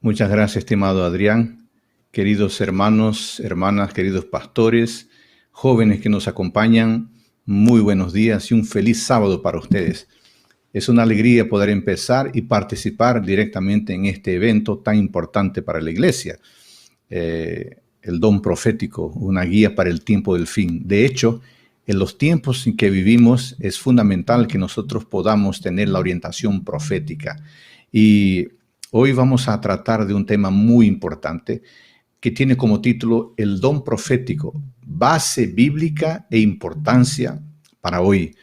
Muchas gracias, estimado Adrián. Queridos hermanos, hermanas, queridos pastores, jóvenes que nos acompañan, muy buenos días y un feliz sábado para ustedes. Es una alegría poder empezar y participar directamente en este evento tan importante para la iglesia. El don profético, una guía para el tiempo del fin. De hecho, en los tiempos en que vivimos es fundamental que nosotros podamos tener la orientación profética. Y hoy vamos a tratar de un tema muy importante que tiene como título El don profético, base bíblica e importancia para hoy.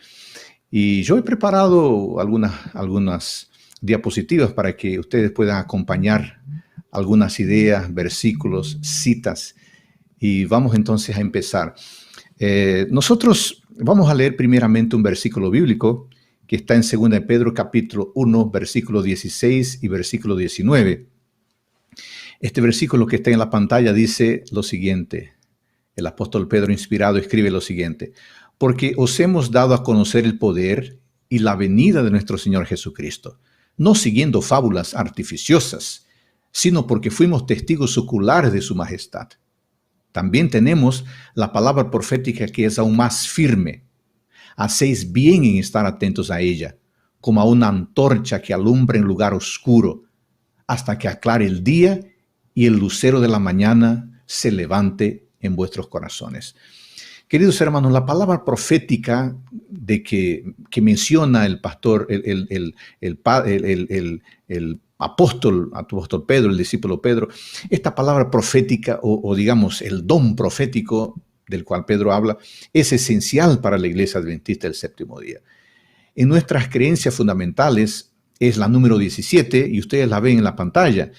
Y yo he preparado algunas diapositivas para que ustedes puedan acompañar algunas ideas, versículos, citas. Y vamos entonces a empezar. Nosotros vamos a leer primeramente un versículo bíblico que está en 2 de Pedro capítulo 1, versículo 16 y versículo 19. Este versículo que está en la pantalla dice lo siguiente. El apóstol Pedro, inspirado, escribe lo siguiente: porque os hemos dado a conocer el poder y la venida de nuestro Señor Jesucristo, no siguiendo fábulas artificiosas, sino porque fuimos testigos oculares de su majestad. También tenemos la palabra profética que es aún más firme. Hacéis bien en estar atentos a ella, como a una antorcha que alumbra en lugar oscuro, hasta que aclare el día y el lucero de la mañana se levante en vuestros corazones. Queridos hermanos, la palabra profética que menciona el pastor, el apóstol Pedro, el discípulo Pedro, esta palabra profética o digamos el don profético del cual Pedro habla, es esencial para la iglesia adventista del séptimo día. En nuestras creencias fundamentales es la número 17 y ustedes la ven en la pantalla.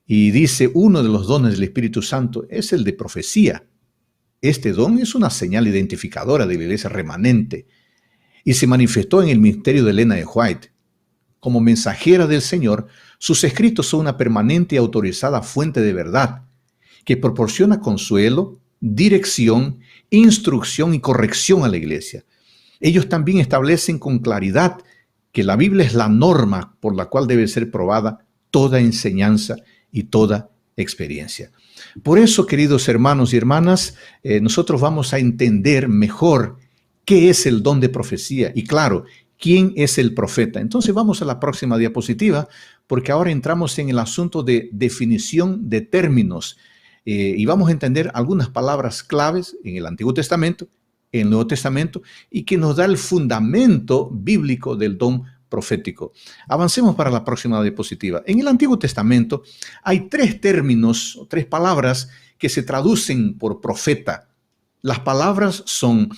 Y dice, uno de los dones del Espíritu Santo es el de profecía. Este don es una señal identificadora de la iglesia remanente y se manifestó en el ministerio de Elena de White. Como mensajera del Señor, sus escritos son una permanente y autorizada fuente de verdad que proporciona consuelo, dirección, instrucción y corrección a la iglesia. Ellos también establecen con claridad que la Biblia es la norma por la cual debe ser probada toda enseñanza y toda experiencia. Por eso, queridos hermanos y hermanas, nosotros vamos a entender mejor qué es el don de profecía y, claro, quién es el profeta. Entonces vamos a la próxima diapositiva, porque ahora entramos en el asunto de definición de términos y vamos a entender algunas palabras claves en el Antiguo Testamento, en el Nuevo Testamento, y que nos da el fundamento bíblico del don profético. Avancemos para la próxima diapositiva. En el Antiguo Testamento hay tres términos, tres palabras que se traducen por profeta. Las palabras son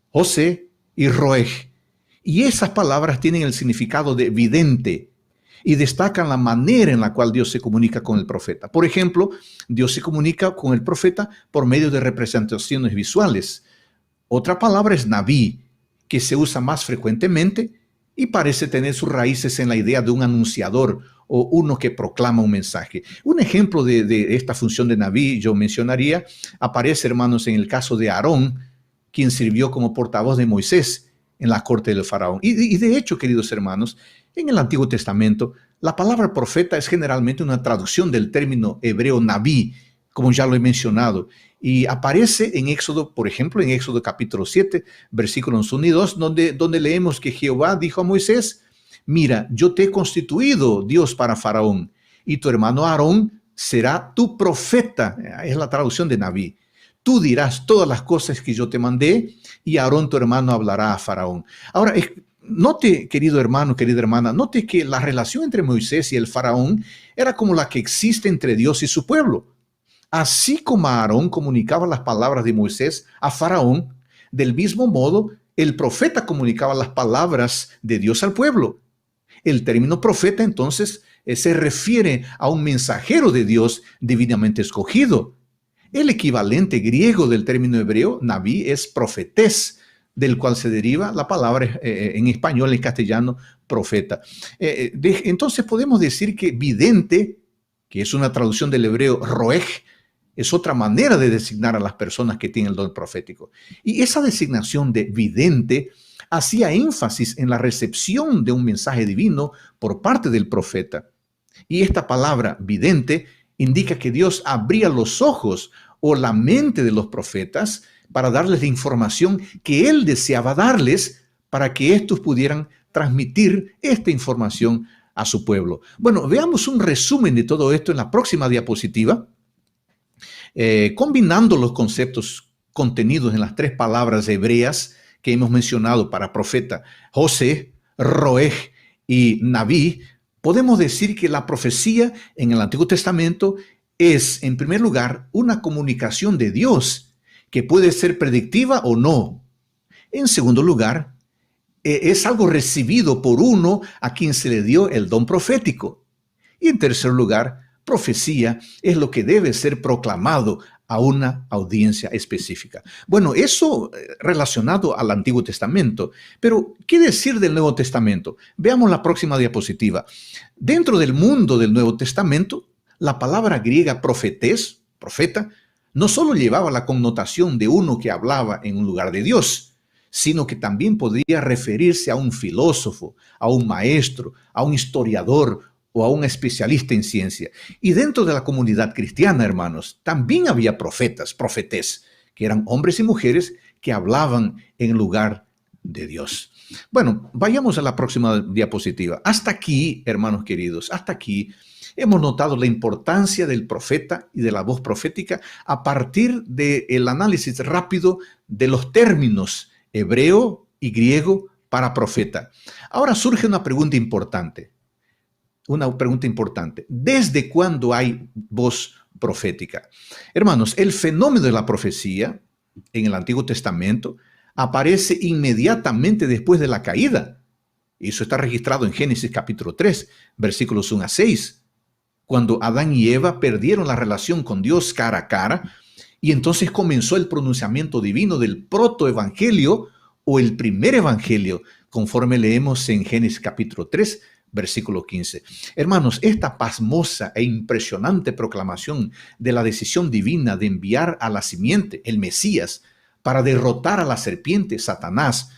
José y Roeg. Y esas palabras tienen el significado de vidente y destacan la manera en la cual Dios se comunica con el profeta. Por ejemplo, Dios se comunica con el profeta por medio de representaciones visuales. Otra palabra es Naví, que se usa más frecuentemente y parece tener sus raíces en la idea de un anunciador o uno que proclama un mensaje. Un ejemplo de esta función de Naví, yo mencionaría, aparece, hermanos, en el caso de Aarón, quien sirvió como portavoz de Moisés en la corte del faraón. Y de hecho, queridos hermanos, en el Antiguo Testamento, la palabra profeta es generalmente una traducción del término hebreo Naví, como ya lo he mencionado, y aparece en Éxodo, por ejemplo, en Éxodo capítulo 7, versículos 1 y 2, donde leemos que Jehová dijo a Moisés: mira, yo te he constituido Dios para Faraón, y tu hermano Aarón será tu profeta. Es la traducción de Naví. Tú dirás todas las cosas que yo te mandé, y Aarón tu hermano hablará a Faraón. Ahora, note, querido hermano, querida hermana, note que la relación entre Moisés y el faraón era como la que existe entre Dios y su pueblo. Así como Aarón comunicaba las palabras de Moisés a faraón, del mismo modo el profeta comunicaba las palabras de Dios al pueblo. El término profeta entonces se refiere a un mensajero de Dios divinamente escogido. El equivalente griego del término hebreo, Naví, es profetés, del cual se deriva la palabra en español, en castellano, profeta. Entonces podemos decir que vidente, que es una traducción del hebreo roeg, es otra manera de designar a las personas que tienen el don profético. Y esa designación de vidente hacía énfasis en la recepción de un mensaje divino por parte del profeta. Y esta palabra vidente indica que Dios abría los ojos o la mente de los profetas para darles la información que Él deseaba darles para que estos pudieran transmitir esta información a su pueblo. Bueno, veamos un resumen de todo esto en la próxima diapositiva, combinando los conceptos contenidos en las tres palabras hebreas que hemos mencionado para profeta: José, Roeg y Naví. Podemos decir que la profecía en el Antiguo Testamento es, en primer lugar, una comunicación de Dios que puede ser predictiva o no. En segundo lugar, es algo recibido por uno a quien se le dio el don profético. Y en tercer lugar, profecía es lo que debe ser proclamado a una audiencia específica. Bueno, eso relacionado al Antiguo Testamento. Pero, ¿qué decir del Nuevo Testamento? Veamos la próxima diapositiva. Dentro del mundo del Nuevo Testamento, la palabra griega profetés, profeta, no solo llevaba la connotación de uno que hablaba en un lugar de Dios, sino que también podría referirse a un filósofo, a un maestro, a un historiador o a un especialista en ciencia. Y dentro de la comunidad cristiana, hermanos, también había profetas, profetés, que eran hombres y mujeres que hablaban en lugar de Dios. Bueno, vayamos a la próxima diapositiva. Hasta aquí, hermanos queridos, hasta aquí hemos notado la importancia del profeta y de la voz profética a partir del análisis rápido de los términos hebreo y griego para profeta. Ahora surge una pregunta importante. ¿Desde cuándo hay voz profética? Hermanos, el fenómeno de la profecía en el Antiguo Testamento aparece inmediatamente después de la caída. Eso está registrado en Génesis capítulo 3, versículos 1 a 6, cuando Adán y Eva perdieron la relación con Dios cara a cara, y entonces comenzó el pronunciamiento divino del protoevangelio o el primer evangelio, conforme leemos en Génesis capítulo 3, versículo 15. Hermanos, esta pasmosa e impresionante proclamación de la decisión divina de enviar a la simiente, el Mesías, para derrotar a la serpiente, Satanás,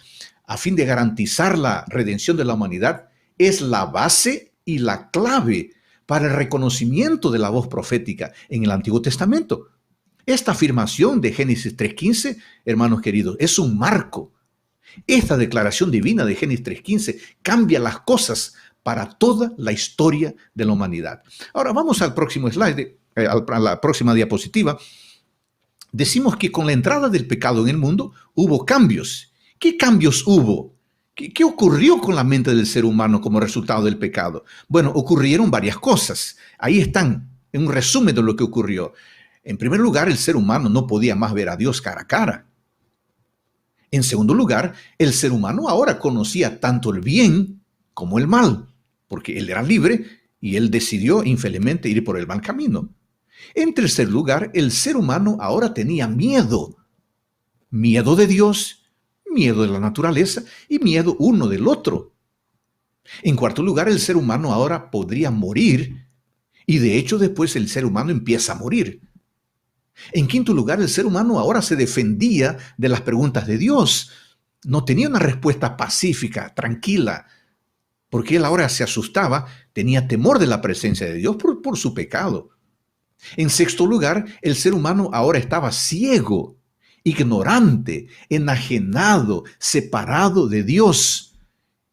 a fin de garantizar la redención de la humanidad, es la base y la clave para el reconocimiento de la voz profética en el Antiguo Testamento. Esta afirmación de Génesis 3.15, hermanos queridos, es un marco. Esta declaración divina de Génesis 3.15 cambia las cosas para toda la historia de la humanidad. Ahora vamos al próximo slide, a la próxima diapositiva. Decimos que con la entrada del pecado en el mundo hubo cambios. ¿Qué cambios hubo? ¿Qué ocurrió con la mente del ser humano como resultado del pecado? Bueno, ocurrieron varias cosas. Ahí están, en un resumen de lo que ocurrió. En primer lugar, el ser humano no podía más ver a Dios cara a cara. En segundo lugar, el ser humano ahora conocía tanto el bien como el mal, porque él era libre y él decidió infelizmente ir por el mal camino. En tercer lugar, el ser humano ahora tenía miedo. Miedo de Dios, miedo de la naturaleza y miedo uno del otro. En cuarto lugar, el ser humano ahora podría morir y de hecho después el ser humano empieza a morir. En quinto lugar, el ser humano ahora se defendía de las preguntas de Dios. No tenía una respuesta pacífica, tranquila, porque él ahora se asustaba, tenía temor de la presencia de Dios por su pecado. En sexto lugar, el ser humano ahora estaba ciego, ignorante, enajenado, separado de Dios.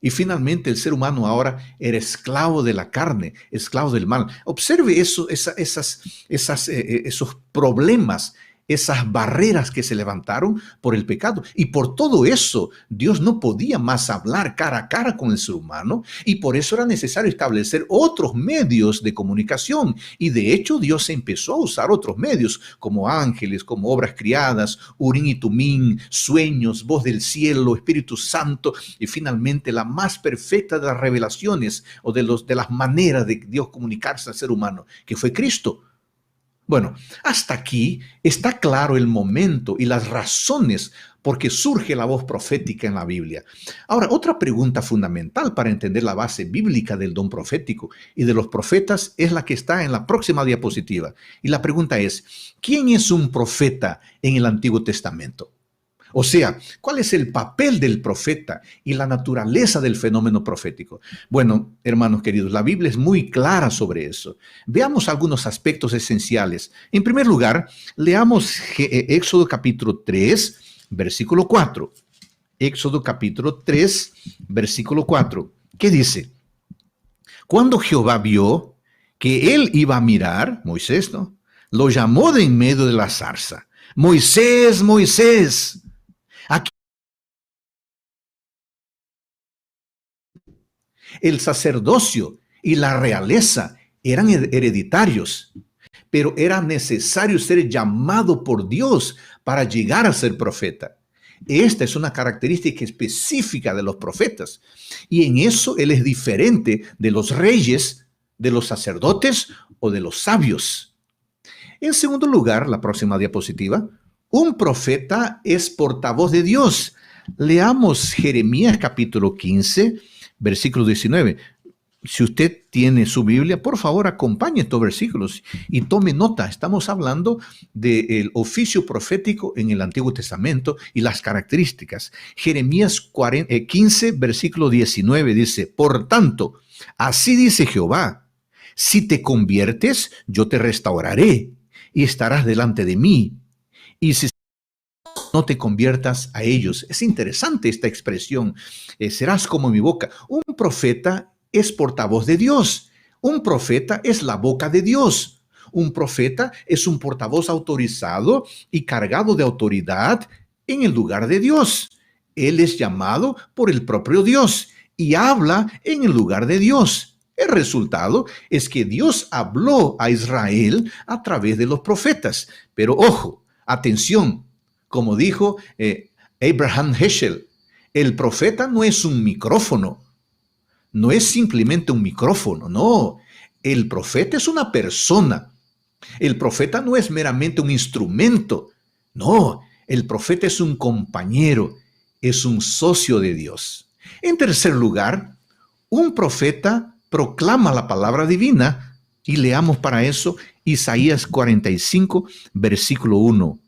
Y finalmente el ser humano ahora era esclavo de la carne, esclavo del mal. Observe esos problemas, esas barreras que se levantaron por el pecado. Y por todo eso, Dios no podía más hablar cara a cara con el ser humano y por eso era necesario establecer otros medios de comunicación. Y de hecho, Dios empezó a usar otros medios como ángeles, como obras criadas, Urim y Tumim, sueños, voz del cielo, Espíritu Santo y finalmente la más perfecta de las revelaciones o de las maneras de Dios comunicarse al ser humano, que fue Cristo. Bueno, hasta aquí está claro el momento y las razones por qué surge la voz profética en la Biblia. Ahora, otra pregunta fundamental para entender la base bíblica del don profético y de los profetas es la que está en la próxima diapositiva. Y la pregunta es, ¿quién es un profeta en el Antiguo Testamento? O sea, ¿cuál es el papel del profeta y la naturaleza del fenómeno profético? Bueno, hermanos queridos, la Biblia es muy clara sobre eso. Veamos algunos aspectos esenciales. En primer lugar, leamos Éxodo capítulo 3, versículo 4. Éxodo capítulo 3, versículo 4. ¿Qué dice? Cuando Jehová vio que él iba a mirar, Moisés, ¿no?, lo llamó de en medio de la zarza. Moisés, Moisés. Aquí el sacerdocio y la realeza eran hereditarios, pero era necesario ser llamado por Dios para llegar a ser profeta. Esta es una característica específica de los profetas, y en eso él es diferente de los reyes, de los sacerdotes o de los sabios. En segundo lugar, la próxima diapositiva, un profeta es portavoz de Dios. Leamos Jeremías capítulo 15, versículo 19. Si usted tiene su Biblia, por favor, acompañe estos versículos y tome nota. Estamos hablando del oficio profético en el Antiguo Testamento y las características. Jeremías 15, versículo 19 dice: por tanto, así dice Jehová, si te conviertes, yo te restauraré y estarás delante de mí. Y si no te conviertas a ellos. Es interesante esta expresión. Serás como mi boca. Un profeta es portavoz de Dios. Un profeta es la boca de Dios. Un profeta es un portavoz autorizado y cargado de autoridad en el lugar de Dios. Él es llamado por el propio Dios y habla en el lugar de Dios. El resultado es que Dios habló a Israel a través de los profetas. Pero ojo, atención, como dijo Abraham Heschel, el profeta no es un micrófono, no es simplemente un micrófono, no. El profeta es una persona. El profeta no es meramente un instrumento, no. El profeta es un compañero, es un socio de Dios. En tercer lugar, un profeta proclama la palabra divina, y leamos para eso Isaías 45, versículo 1.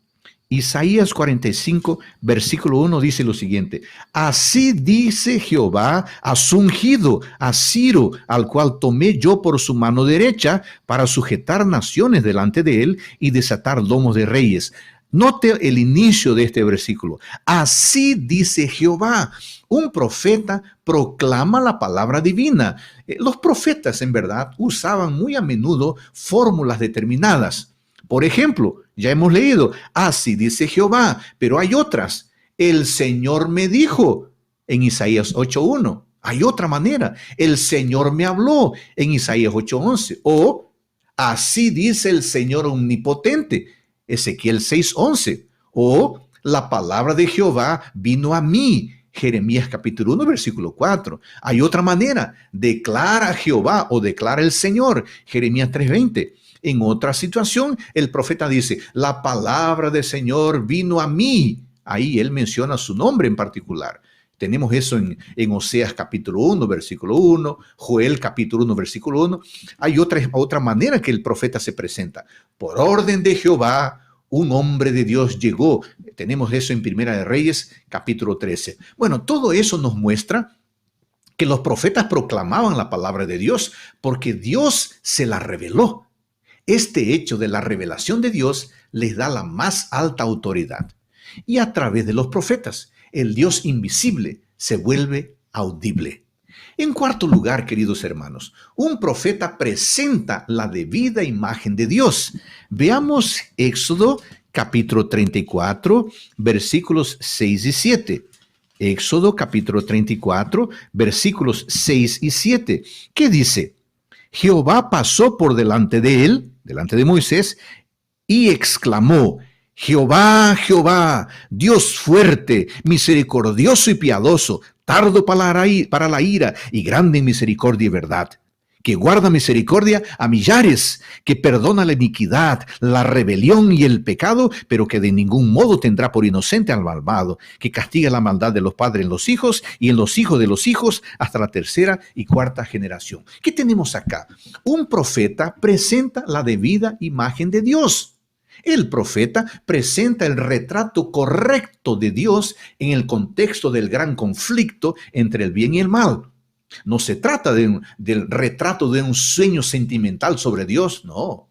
Isaías 45, versículo 1 dice lo siguiente: así dice Jehová a su ungido, a Ciro, al cual tomé yo por su mano derecha para sujetar naciones delante de él y desatar lomos de reyes. Note el inicio de este versículo. Así dice Jehová. Un profeta proclama la palabra divina. Los profetas, en verdad, usaban muy a menudo fórmulas determinadas. Por ejemplo, ya hemos leído, así dice Jehová, pero hay otras. El Señor me dijo en Isaías 8:1. Hay otra manera. El Señor me habló en Isaías 8:11. O así dice el Señor omnipotente, Ezequiel 6:11. O la palabra de Jehová vino a mí, Jeremías capítulo 1, versículo 4. Hay otra manera. Declara Jehová o declara el Señor, Jeremías 3:20. En otra situación, el profeta dice, la palabra del Señor vino a mí. Ahí él menciona su nombre en particular. Tenemos eso en Oseas capítulo 1, versículo 1, Joel capítulo 1, versículo 1. Hay otra manera que el profeta se presenta. Por orden de Jehová, un hombre de Dios llegó. Tenemos eso en Primera de Reyes capítulo 13. Bueno, todo eso nos muestra que los profetas proclamaban la palabra de Dios porque Dios se la reveló. Este hecho de la revelación de Dios les da la más alta autoridad. Y a través de los profetas, el Dios invisible se vuelve audible. En cuarto lugar, queridos hermanos, un profeta presenta la debida imagen de Dios. Veamos Éxodo capítulo 34, versículos 6 y 7. Éxodo capítulo 34, versículos 6 y 7. ¿Qué dice? Jehová pasó por delante de él, delante de Moisés, y exclamó, Jehová, Jehová, Dios fuerte, misericordioso y piadoso, tardo para la ira y grande en misericordia y verdad, que guarda misericordia a millares, que perdona la iniquidad, la rebelión y el pecado, pero que de ningún modo tendrá por inocente al malvado, que castiga la maldad de los padres en los hijos y en los hijos de los hijos hasta la tercera y cuarta generación. ¿Qué tenemos acá? Un profeta presenta la debida imagen de Dios. El profeta presenta el retrato correcto de Dios en el contexto del gran conflicto entre el bien y el mal. No se trata del retrato de un sueño sentimental sobre Dios, no.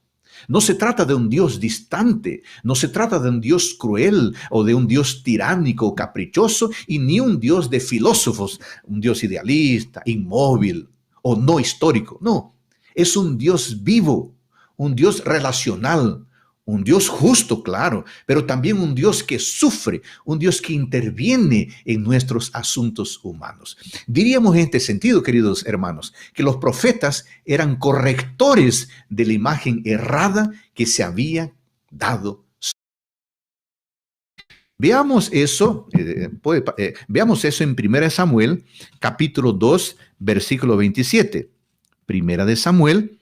No se trata de un Dios distante, no se trata de un Dios cruel o de un Dios tiránico o caprichoso, y ni un Dios de filósofos, un Dios idealista, inmóvil o no histórico. No, es un Dios vivo, un Dios relacional, un Dios justo, claro, pero también un Dios que sufre, un Dios que interviene en nuestros asuntos humanos. Diríamos en este sentido, queridos hermanos, que los profetas eran correctores de la imagen errada que se había dado. Veamos eso, veamos eso en 1 Samuel, capítulo 2, versículo 27. 1 Samuel,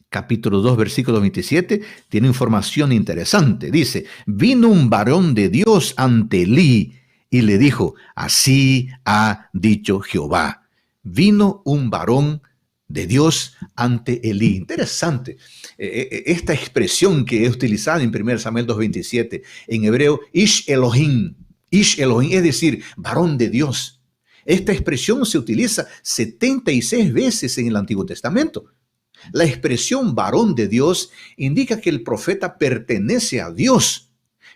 capítulo 2, versículo 27, tiene información interesante. Dice, vino un varón de Dios ante Elí y le dijo, así ha dicho Jehová. Vino un varón de Dios ante Elí. Interesante. Esta expresión que es utilizada en 1 Samuel 2:27, en hebreo, Ish Elohim, es decir, varón de Dios. Esta expresión se utiliza 76 veces en el Antiguo Testamento. La expresión varón de Dios indica que el profeta pertenece a Dios,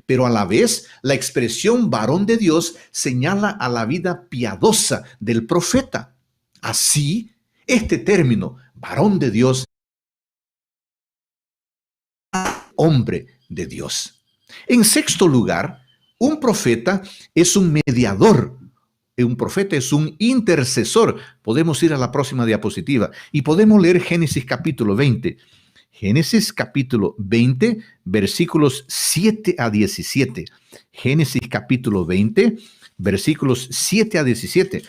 pero a la vez la expresión varón de Dios señala a la vida piadosa del profeta. Así, este término, varón de Dios, hombre de Dios. En sexto lugar, un profeta es un mediador. Un profeta es un intercesor. Podemos ir a la próxima diapositiva y podemos leer Génesis capítulo 20. Génesis capítulo 20, versículos 7 a 17. Génesis capítulo 20, versículos 7 a 17.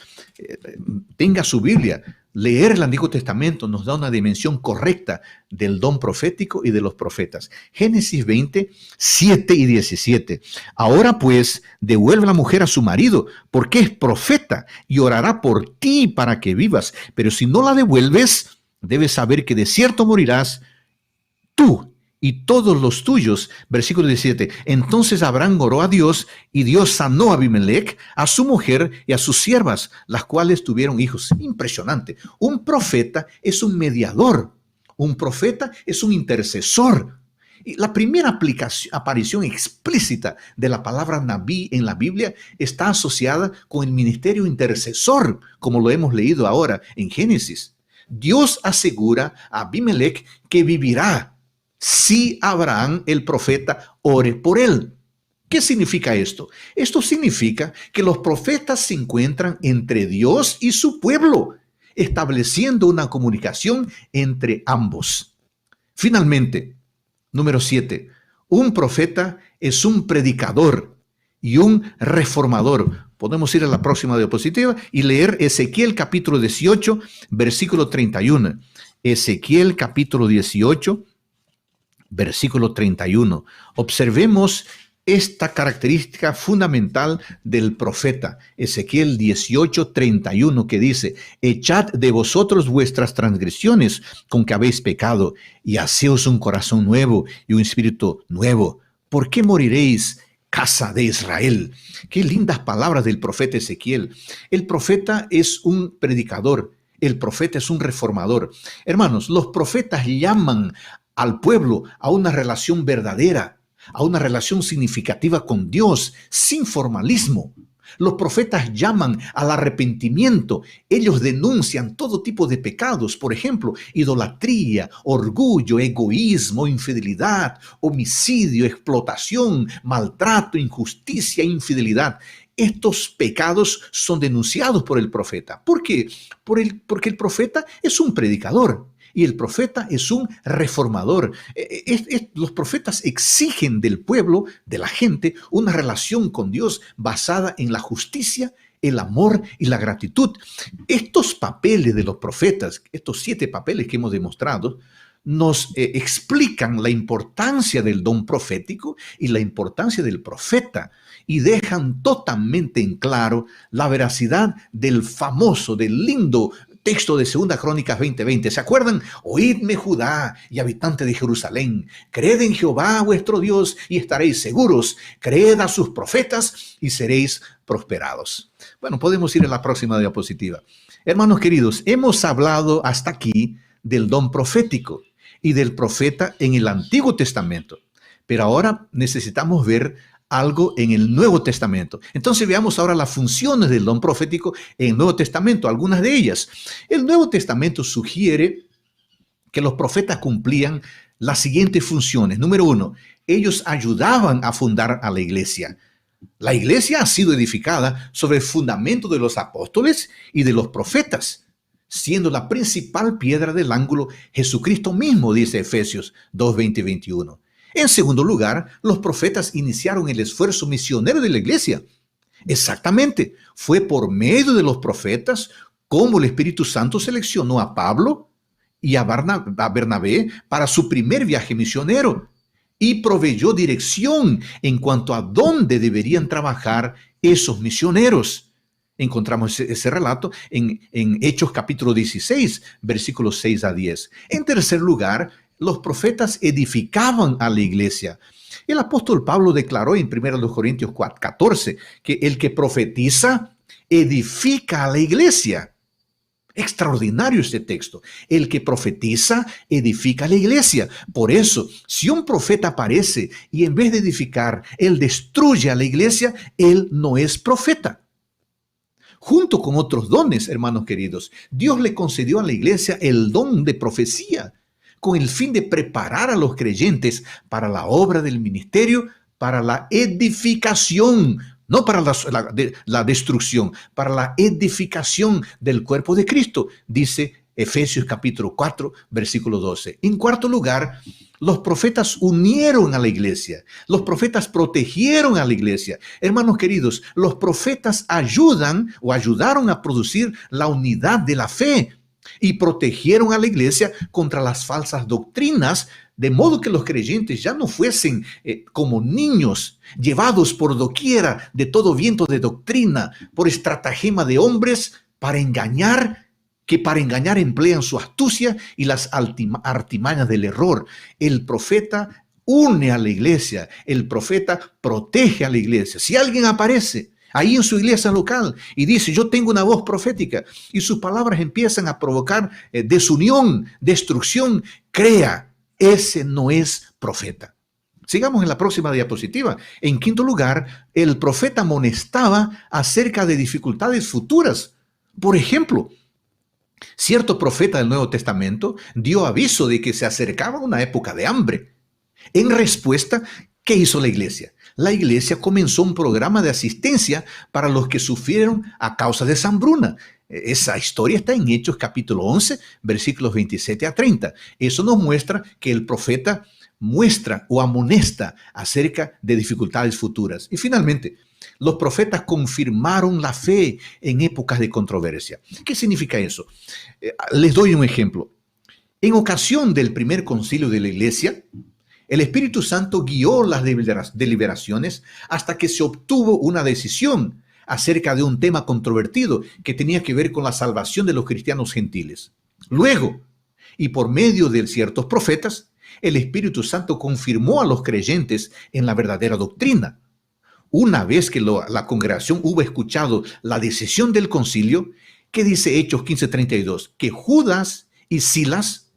Tenga su Biblia. Leer el Antiguo Testamento nos da una dimensión correcta del don profético y de los profetas. Génesis 20, 7 y 17. Ahora pues, devuelve la mujer a su marido, porque es profeta y orará por ti para que vivas. Pero si no la devuelves, debes saber que de cierto morirás tú y todos los tuyos. Versículo 17. Entonces Abraham oró a Dios y Dios sanó a Abimelech, a su mujer y a sus siervas, las cuales tuvieron hijos. Impresionante. Un profeta es un mediador. Un profeta es un intercesor. Y la primera aparición explícita de la palabra Nabí en la Biblia está asociada con el ministerio intercesor, como lo hemos leído ahora en Génesis. Dios asegura a Abimelech que vivirá si Abraham, el profeta, ore por él. ¿Qué significa esto? Esto significa que los profetas se encuentran entre Dios y su pueblo, estableciendo una comunicación entre ambos. Finalmente, número 7, un profeta es un predicador y un reformador. Podemos ir a la próxima diapositiva y leer Ezequiel capítulo 18, versículo 31. Ezequiel capítulo 18, versículo 31. Observemos esta característica fundamental del profeta. Ezequiel 18, 31, que dice, echad de vosotros vuestras transgresiones con que habéis pecado, y haceos un corazón nuevo y un espíritu nuevo. ¿Por qué moriréis, casa de Israel? Qué lindas palabras del profeta Ezequiel. El profeta es un predicador. El profeta es un reformador. Hermanos, los profetas llaman al pueblo a una relación verdadera, a una relación significativa con Dios, sin formalismo. Los profetas llaman al arrepentimiento. Ellos denuncian todo tipo de pecados, por ejemplo, idolatría, orgullo, egoísmo, infidelidad, homicidio, explotación, maltrato, injusticia, infidelidad. Estos pecados son denunciados por el profeta. ¿Por qué? Porque el profeta es un predicador. Y el profeta es un reformador. Los profetas exigen del pueblo, de la gente, una relación con Dios basada en la justicia, el amor y la gratitud. Estos papeles de los profetas, estos 7 papeles que hemos demostrado, nos explican la importancia del don profético y la importancia del profeta, y dejan totalmente en claro la veracidad del famoso, del lindo texto de 2 Crónicas 20:20. ¿Se acuerdan? Oídme, Judá y habitante de Jerusalén. Creed en Jehová vuestro Dios y estaréis seguros. Creed a sus profetas y seréis prosperados. Bueno, podemos ir a la próxima diapositiva. Hermanos queridos, hemos hablado hasta aquí del don profético y del profeta en el Antiguo Testamento. Pero ahora necesitamos ver algo en el Nuevo Testamento. Entonces veamos ahora las funciones del don profético en el Nuevo Testamento, algunas de ellas. El Nuevo Testamento sugiere que los profetas cumplían las siguientes funciones. Número 1, ellos ayudaban a fundar a la iglesia. La iglesia ha sido edificada sobre el fundamento de los apóstoles y de los profetas, siendo la principal piedra del ángulo Jesucristo mismo, dice Efesios 2:20 y 21. En segundo lugar, los profetas iniciaron el esfuerzo misionero de la iglesia. Exactamente, fue por medio de los profetas como el Espíritu Santo seleccionó a Pablo y a Bernabé para su primer viaje misionero y proveyó dirección en cuanto a dónde deberían trabajar esos misioneros. Encontramos ese relato en Hechos capítulo 16, versículos 6 a 10. En tercer lugar, los profetas edificaban a la iglesia. El apóstol Pablo declaró en 1 Corintios 14 que el que profetiza edifica a la iglesia. Extraordinario este texto. El que profetiza edifica a la iglesia. Por eso, si un profeta aparece y en vez de edificar, él destruye a la iglesia, él no es profeta. Junto con otros dones, hermanos queridos, Dios le concedió a la iglesia el don de profecía, con el fin de preparar a los creyentes para la obra del ministerio, para la edificación, no para la destrucción, para la edificación del cuerpo de Cristo, dice Efesios capítulo 4, versículo 12. En cuarto lugar, los profetas unieron a la iglesia, los profetas protegieron a la iglesia. Hermanos queridos, los profetas ayudan o ayudaron a producir la unidad de la fe y protegieron a la iglesia contra las falsas doctrinas, de modo que los creyentes ya no fuesen como niños, llevados por doquiera de todo viento de doctrina, por estratagema de hombres para engañar, que para engañar emplean su astucia y las artimañas del error. El profeta une a la iglesia, el profeta protege a la iglesia. Si alguien aparece ahí en su iglesia local y dice, yo tengo una voz profética, y sus palabras empiezan a provocar desunión, destrucción, crea, ese no es profeta. Sigamos en la próxima diapositiva. En quinto lugar, el profeta amonestaba acerca de dificultades futuras. Por ejemplo, cierto profeta del Nuevo Testamento dio aviso de que se acercaba una época de hambre. En respuesta, ¿qué hizo la iglesia? La iglesia comenzó un programa de asistencia para los que sufrieron a causa de esa hambruna. Esa historia está en Hechos capítulo 11, versículos 27 a 30. Eso nos muestra que el profeta muestra o amonesta acerca de dificultades futuras. Y finalmente, los profetas confirmaron la fe en épocas de controversia. ¿Qué significa eso? Les doy un ejemplo. En ocasión del primer concilio de la iglesia, el Espíritu Santo guió las deliberaciones hasta que se obtuvo una decisión acerca de un tema controvertido que tenía que ver con la salvación de los cristianos gentiles. Luego, y por medio de ciertos profetas, el Espíritu Santo confirmó a los creyentes en la verdadera doctrina. Una vez que la congregación hubo escuchado la decisión del concilio, ¿qué dice Hechos 15:32? Que Judas y Silas,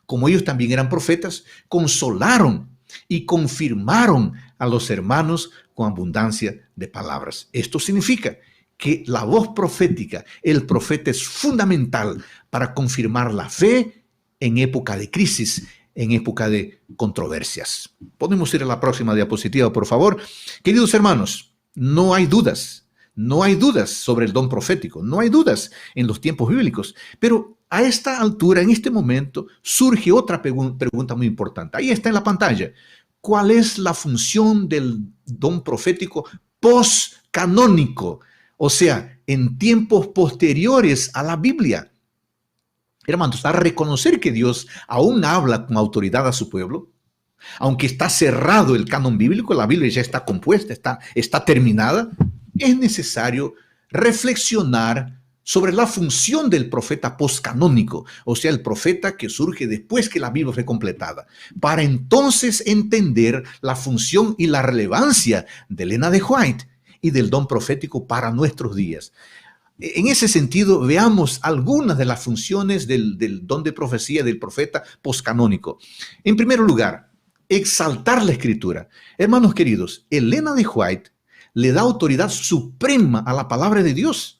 como ellos también eran profetas, consolaron y confirmaron a los hermanos con abundancia de palabras. Esto significa que la voz profética, el profeta es fundamental para confirmar la fe en época de crisis, en época de controversias. Podemos ir a la próxima diapositiva, por favor. Queridos hermanos, no hay dudas sobre el don profético, no hay dudas en los tiempos bíblicos, pero a esta altura, en este momento, surge otra pregunta muy importante. Ahí está en la pantalla. ¿Cuál es la función del don profético post-canónico? O sea, en tiempos posteriores a la Biblia. Hermanos, a reconocer que Dios aún habla con autoridad a su pueblo, aunque está cerrado el canon bíblico, la Biblia ya está compuesta, está terminada, es necesario reflexionar sobre la función del profeta postcanónico, o sea, el profeta que surge después que la Biblia fue completada, para entonces entender la función y la relevancia de Elena de White y del don profético para nuestros días. En ese sentido, veamos algunas de las funciones del don de profecía del profeta postcanónico. En primer lugar, exaltar la escritura. Hermanos queridos, Elena de White le da autoridad suprema a la palabra de Dios.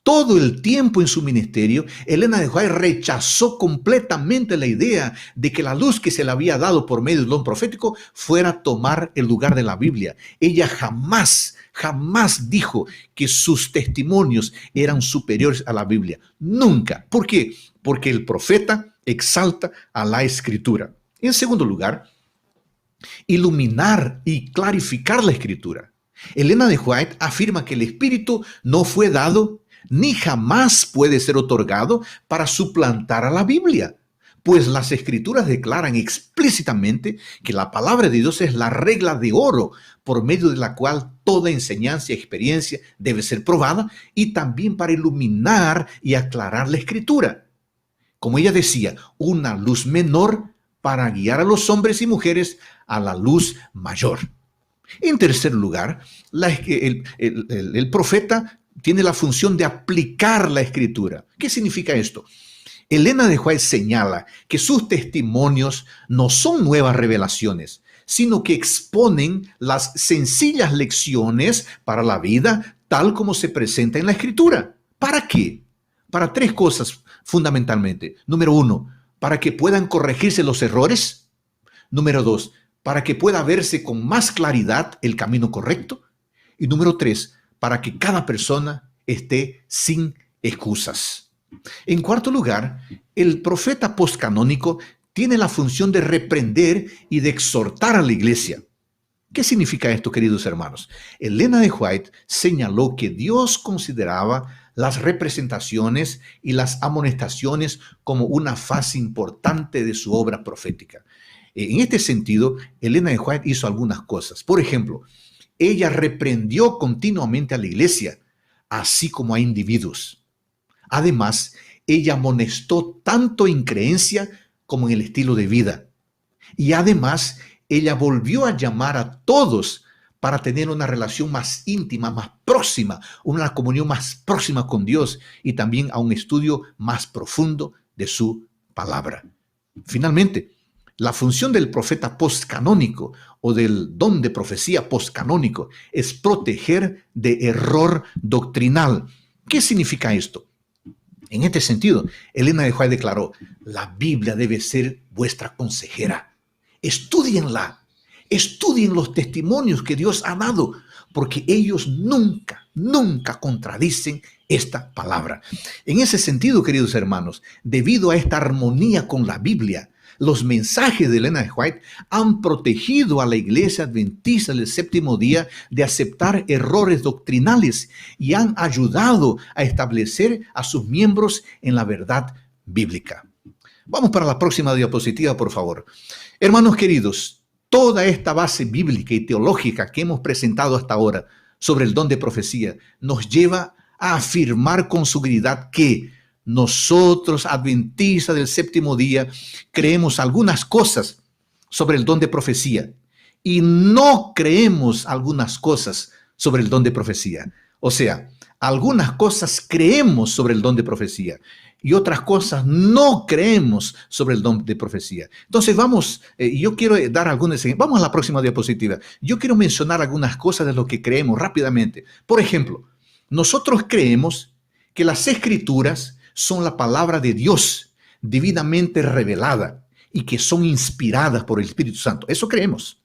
Todo el tiempo en su ministerio, Elena de White rechazó completamente la idea de que la luz que se le había dado por medio del don profético fuera a tomar el lugar de la Biblia. Ella jamás dijo que sus testimonios eran superiores a la Biblia. Nunca. ¿Por qué? Porque el profeta exalta a la Escritura. En segundo lugar, iluminar y clarificar la Escritura. Elena de White afirma que el Espíritu no fue dado ni jamás puede ser otorgado para suplantar a la Biblia, pues las Escrituras declaran explícitamente que la palabra de Dios es la regla de oro por medio de la cual toda enseñanza y experiencia debe ser probada, y también para iluminar y aclarar la Escritura. Como ella decía, una luz menor para guiar a los hombres y mujeres a la luz mayor. En tercer lugar, el profeta tiene la función de aplicar la Escritura. ¿Qué significa esto? Elena de White señala que sus testimonios no son nuevas revelaciones, sino que exponen las sencillas lecciones para la vida tal como se presenta en la Escritura. ¿Para qué? Para tres cosas fundamentalmente. Número uno, para que puedan corregirse los errores. Número dos, para que pueda verse con más claridad el camino correcto. Y número tres, para que cada persona esté sin excusas. En cuarto lugar, el profeta postcanónico tiene la función de reprender y de exhortar a la iglesia. ¿Qué significa esto, queridos hermanos? Elena de White señaló que Dios consideraba las representaciones y las amonestaciones como una fase importante de su obra profética. En este sentido, Elena de White hizo algunas cosas. Por ejemplo, ella reprendió continuamente a la iglesia, así como a individuos. Además, ella amonestó tanto en creencia como en el estilo de vida. Y además, ella volvió a llamar a todos para tener una relación más íntima, más próxima, una comunión más próxima con Dios y también a un estudio más profundo de su palabra. Finalmente, la función del profeta postcanónico o del don de profecía postcanónico es proteger de error doctrinal. ¿Qué significa esto? En este sentido, Elena de White declaró: la Biblia debe ser vuestra consejera. Estúdienla, estudien los testimonios que Dios ha dado, porque ellos nunca contradicen esta palabra. En ese sentido, queridos hermanos, debido a esta armonía con la Biblia, los mensajes de Elena de White han protegido a la iglesia adventista del séptimo día de aceptar errores doctrinales y han ayudado a establecer a sus miembros en la verdad bíblica. Vamos para la próxima diapositiva, por favor. Hermanos queridos, toda esta base bíblica y teológica que hemos presentado hasta ahora sobre el don de profecía nos lleva a afirmar con seguridad que nosotros, adventistas del séptimo día, creemos algunas cosas sobre el don de profecía y no creemos algunas cosas sobre el don de profecía. O sea, algunas cosas creemos sobre el don de profecía y otras cosas no creemos sobre el don de profecía. Entonces yo quiero dar algunos ejemplos. Vamos a la próxima diapositiva. Yo quiero mencionar algunas cosas de lo que creemos rápidamente. Por ejemplo, nosotros creemos que las Escrituras son la palabra de Dios divinamente revelada y que son inspiradas por el Espíritu Santo. Eso creemos.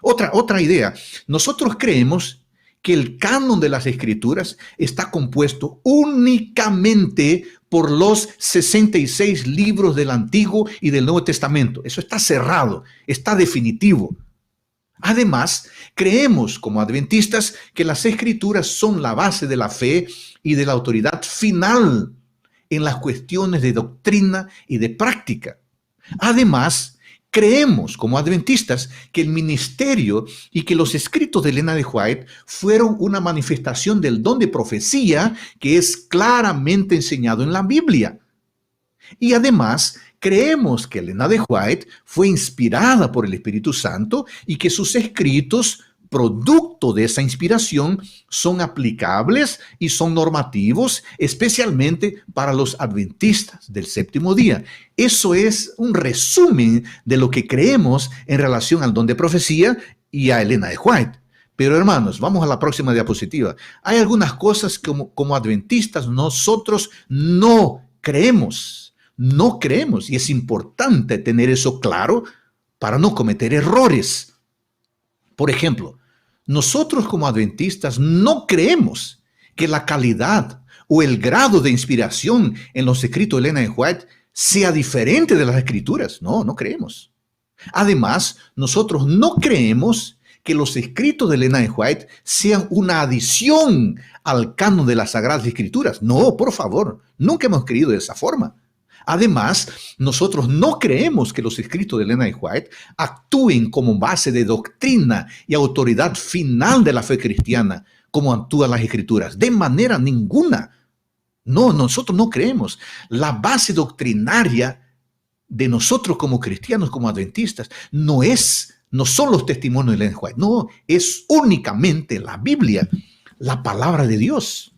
Otra idea. Nosotros creemos que el canon de las Escrituras está compuesto únicamente por los 66 libros del Antiguo y del Nuevo Testamento. Eso está cerrado, está definitivo. Además, creemos como adventistas que las Escrituras son la base de la fe y de la autoridad final en las cuestiones de doctrina y de práctica. Además, creemos como adventistas que el ministerio y que los escritos de Elena de White fueron una manifestación del don de profecía que es claramente enseñado en la Biblia. Y además, creemos que Elena de White fue inspirada por el Espíritu Santo y que sus escritos, producto de esa inspiración, son aplicables y son normativos, especialmente para los adventistas del séptimo día. Eso es un resumen de lo que creemos en relación al don de profecía y a Elena de White. Pero hermanos, vamos a la próxima diapositiva. Hay algunas cosas como adventistas nosotros no creemos. No creemos, y es importante tener eso claro para no cometer errores. Por ejemplo, nosotros como adventistas no creemos que la calidad o el grado de inspiración en los escritos de Elena de White sea diferente de las escrituras. No, no creemos. Además, nosotros no creemos que los escritos de Elena de White sean una adición al canon de las Sagradas Escrituras. No, por favor, nunca hemos creído de esa forma. Además, nosotros no creemos que los escritos de Elena de White actúen como base de doctrina y autoridad final de la fe cristiana, como actúan las escrituras. De manera ninguna. No, nosotros no creemos. La base doctrinaria de nosotros como cristianos, como adventistas, no son los testimonios de Elena de White. No, es únicamente la Biblia, la palabra de Dios.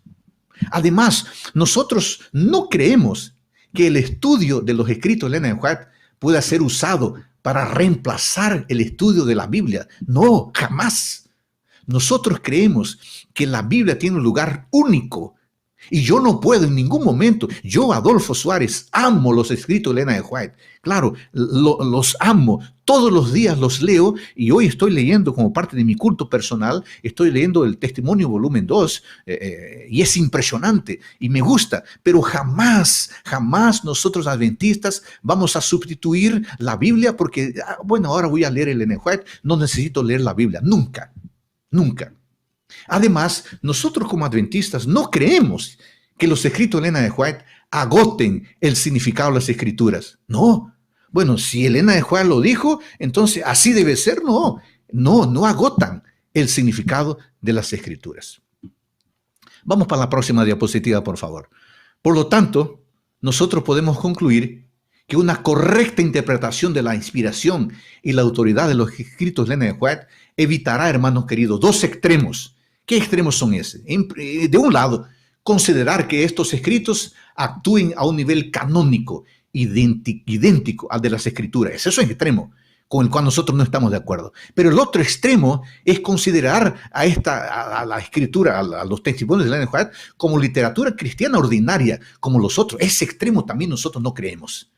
Además, nosotros no creemos que el estudio de los escritos de Elena de White pueda ser usado para reemplazar el estudio de la Biblia. No, jamás. Nosotros creemos que la Biblia tiene un lugar único y yo no puedo en ningún momento, yo, Adolfo Suárez, amo los escritos de Elena de White. Claro, los amo, todos los días los leo y hoy estoy leyendo como parte de mi culto personal, estoy leyendo el Testimonio volumen 2 y es impresionante y me gusta, pero jamás nosotros adventistas vamos a sustituir la Biblia porque, bueno, ahora voy a leer Elena de White, no necesito leer la Biblia, nunca, nunca. Además, nosotros como adventistas no creemos que los escritos de Elena de White agoten el significado de las escrituras. No. Bueno, si Elena de White lo dijo, entonces así debe ser. No agotan el significado de las escrituras. Vamos para la próxima diapositiva, por favor. Por lo tanto, nosotros podemos concluir que una correcta interpretación de la inspiración y la autoridad de los escritos de Elena de White evitará, hermanos queridos, dos extremos. ¿Qué extremos son esos? De un lado, considerar que estos escritos actúen a un nivel canónico, idéntico al de las escrituras. Ese es un extremo con el cual nosotros no estamos de acuerdo. Pero el otro extremo es considerar a la escritura, a los testimonios de Elena de White, como literatura cristiana ordinaria, como los otros. Ese extremo también nosotros no creemos.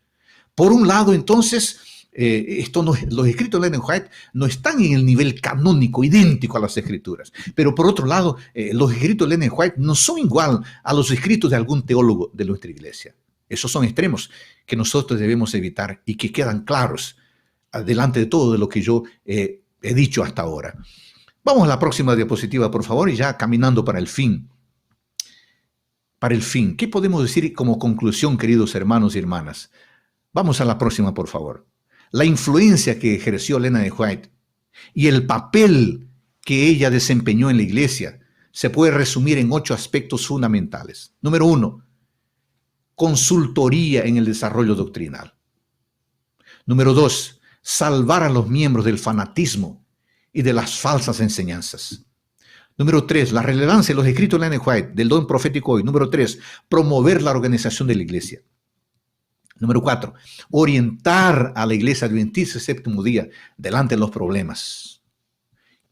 Por un lado, entonces, los escritos de Elena de White no están en el nivel canónico, idéntico a las escrituras. Pero por otro lado, los escritos de Elena de White no son igual a los escritos de algún teólogo de nuestra iglesia. Esos son extremos que nosotros debemos evitar y que quedan claros delante de todo de lo que yo he dicho hasta ahora. Vamos a la próxima diapositiva, por favor, y ya caminando para el fin. Para el fin, ¿qué podemos decir como conclusión, queridos hermanos y hermanas? Vamos a la próxima, por favor. La influencia que ejerció Elena de White y el papel que ella desempeñó en la iglesia se puede resumir en 8 aspectos fundamentales. Número 1, consultoría en el desarrollo doctrinal. Número 2, salvar a los miembros del fanatismo y de las falsas enseñanzas. Número 3, la relevancia de los escritos de Elena de White, del don profético hoy. Número 3, promover la organización de la iglesia. Número 4, orientar a la iglesia adventista el séptimo día delante de los problemas.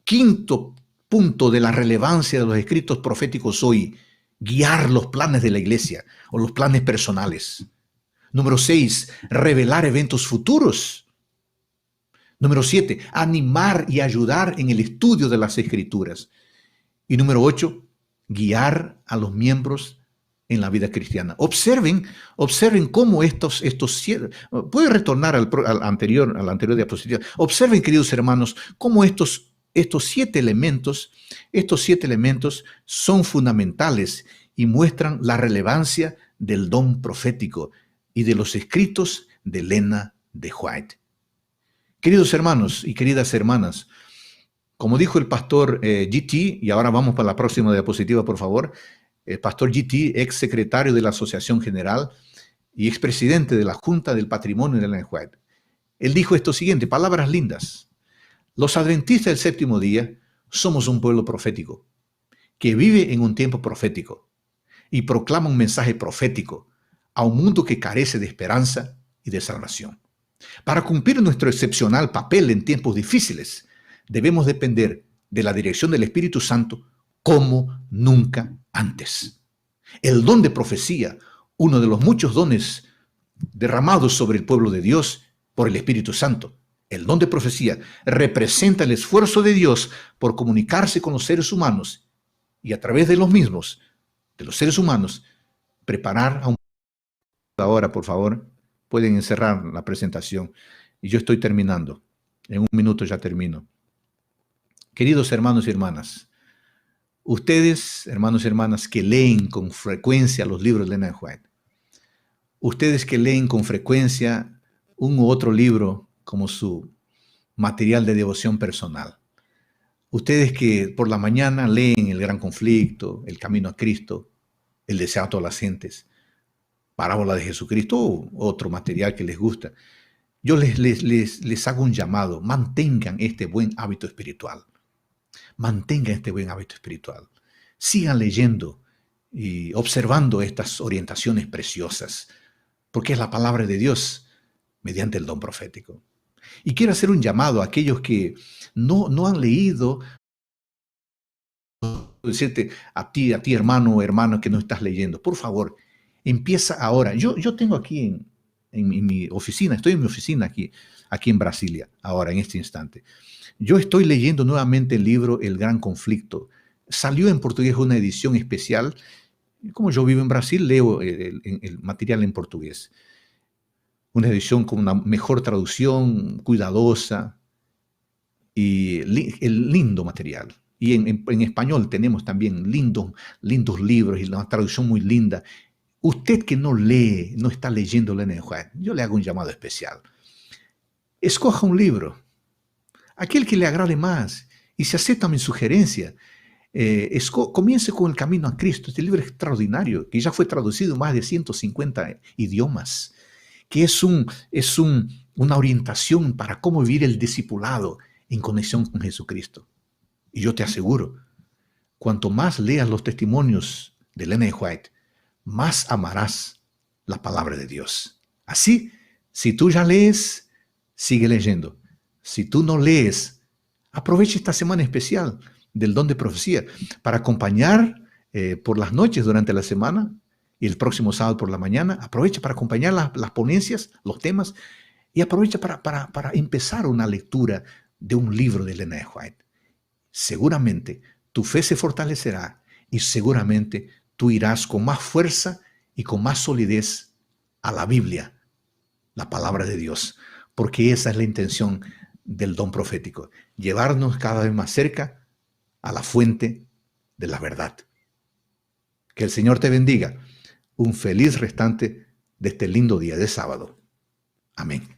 Quinto punto de la relevancia de los escritos proféticos hoy, guiar los planes de la iglesia o los planes personales. Número 6, revelar eventos futuros. Número 7, animar y ayudar en el estudio de las escrituras. Y número 8, guiar a los miembros en la vida cristiana. Observen cómo estos 7, puede retornar a la anterior diapositiva. Observen, queridos hermanos, cómo estos 7 elementos son fundamentales y muestran la relevancia del don profético y de los escritos de Elena de White. Queridos hermanos y queridas hermanas, como dijo el pastor GT, y ahora vamos para la próxima diapositiva, por favor, el pastor GT, ex secretario de la Asociación General y expresidente de la Junta del Patrimonio de Ellen White. Él dijo esto siguiente, palabras lindas. Los adventistas del séptimo día somos un pueblo profético que vive en un tiempo profético y proclama un mensaje profético a un mundo que carece de esperanza y de salvación. Para cumplir nuestro excepcional papel en tiempos difíciles, debemos depender de la dirección del Espíritu Santo como nunca antes. El don de profecía, uno de los muchos dones derramados sobre el pueblo de Dios por el Espíritu Santo, el don de profecía representa el esfuerzo de Dios por comunicarse con los seres humanos y a través de los mismos, de los seres humanos, preparar a un... Ahora, por favor, pueden encerrar la presentación. Y yo estoy terminando. En un minuto ya termino. Queridos hermanos y hermanas, ustedes, hermanos y hermanas, que leen con frecuencia los libros de Ellen White, ustedes que leen con frecuencia un u otro libro como su material de devoción personal, ustedes que por la mañana leen El Gran Conflicto, El Camino a Cristo, El Deseo a todas las gentes, Parábola de Jesucristo o otro material que les gusta, yo les hago un llamado, mantengan este buen hábito espiritual. Mantengan este buen hábito espiritual. Sigan leyendo y observando estas orientaciones preciosas, porque es la palabra de Dios mediante el don profético. Y quiero hacer un llamado a aquellos que no han leído, decirte a ti hermano o hermana que no estás leyendo, por favor, empieza ahora. Yo tengo aquí en mi oficina, estoy en mi oficina aquí en Brasilia, ahora, en este instante. Yo estoy leyendo nuevamente el libro El Gran Conflicto. Salió en portugués una edición especial. Como yo vivo en Brasil, leo el material en portugués. Una edición con una mejor traducción, cuidadosa y el lindo material. Y en español tenemos también lindos libros y una traducción muy linda. Usted que no lee, no está leyendo Ellen White, yo le hago un llamado especial. Escoja un libro, aquel que le agrade más, y si acepta mi sugerencia, comience con El Camino a Cristo, este libro extraordinario, que ya fue traducido en más de 150 idiomas, que es una orientación para cómo vivir el discipulado en conexión con Jesucristo. Y yo te aseguro, cuanto más leas los testimonios de Ellen White, más amarás la palabra de Dios. Así, si tú ya lees, sigue leyendo. Si tú no lees, aprovecha esta semana especial del don de profecía para acompañar por las noches durante la semana y el próximo sábado por la mañana. Aprovecha para acompañar las ponencias, los temas, y aprovecha para empezar una lectura de un libro de Ellen White. Seguramente tu fe se fortalecerá y seguramente tú irás con más fuerza y con más solidez a la Biblia, la palabra de Dios, porque esa es la intención del don profético, llevarnos cada vez más cerca a la fuente de la verdad. Que el Señor te bendiga. Un feliz restante de este lindo día de sábado. Amén.